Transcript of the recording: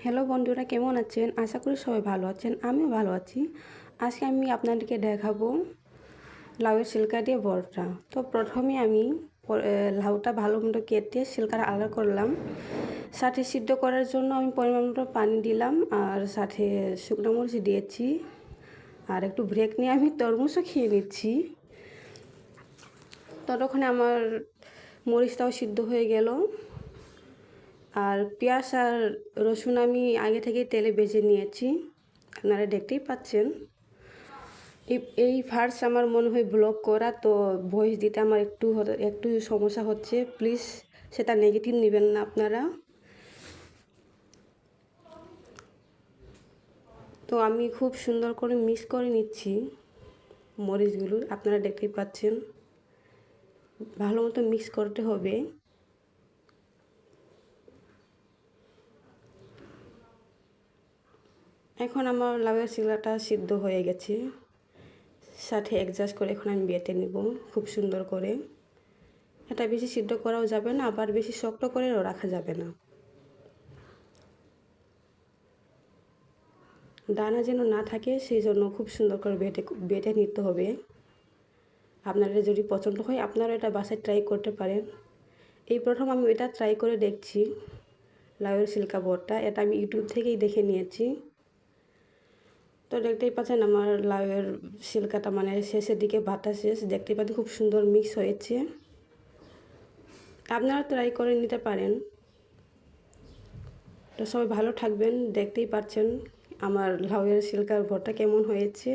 Hello বন্ধুরা, কেমন আছেন? আশা করি সবাই ভালো আছেন। আমিও ভালো আছি। আজকে আমি আপনাদেরকে দেখাবো লাউয়ের ছিলকা দিয়ে ভর্তা। তো প্রথমে আমি লাউটা ভালো মতো কেটে ছিলকাটা আলাদা করলাম। সাথে সিদ্ধ করার জন্য আমি পরিমাণ মতো পানি দিলাম, আর সাথে শুকনো মরিচ দিয়েছি, আর একটু ব্রেক নিয়ে আমি তরমুজও খেয়ে নিচ্ছি। ততক্ষণে আমার মরিচটাও সিদ্ধ হয়ে গেল। আর পেঁয়াজ আর রসুন আমি আগে থেকেই তেলে ভেজে নিয়েছি, আপনারা দেখতেই পাচ্ছেন। এই ফার্স্ট আমার মনে হয় ব্লগ করা, তো ভয়েস দিতে আমার একটু সমস্যা হচ্ছে। প্লিজ সেটা নেগেটিভ নেবেন না আপনারা। তো আমি খুব সুন্দর করে মিক্স করে নিচ্ছি মরিচগুলো, আপনারা দেখতেই পাচ্ছেন। ভালো মতো মিক্স করতে হবে। এখন আমার লাউয়ের ছিলাটা সিদ্ধ হয়ে গেছে, সাথে অ্যাডজাস্ট করে এখন আমি বেটে নেব খুব সুন্দর করে। এটা বেশি সিদ্ধ করাও যাবে না, আবার বেশি শক্ত করেও রাখা যাবে না। দানা যেন না থাকে সেই জন্য খুব সুন্দর করে বেটে নিতে হবে। আপনাদের যদি পছন্দ হয় আপনারা এটা বাসায় ট্রাই করতে পারেন। এই প্রথম আমি এটা ট্রাই করে দেখছি, লাউয়ের ছিলকা ভর্তা। এটা আমি ইউটিউব থেকেই দেখে নিয়েছি। তো দেখতেই পাচ্ছেন আমার লাউয়ের ছিলকাটা মানে শেষের দিকে ভাতটা শেষ, দেখতেই পাচ্ছেন খুব সুন্দর মিক্স হয়েছে। আপনারা ট্রাই করে নিতে পারেন। তো সবাই ভালো থাকবেন। দেখতেই পাচ্ছেন আমার লাউয়ের ছিলকার ভর্তা কেমন হয়েছে।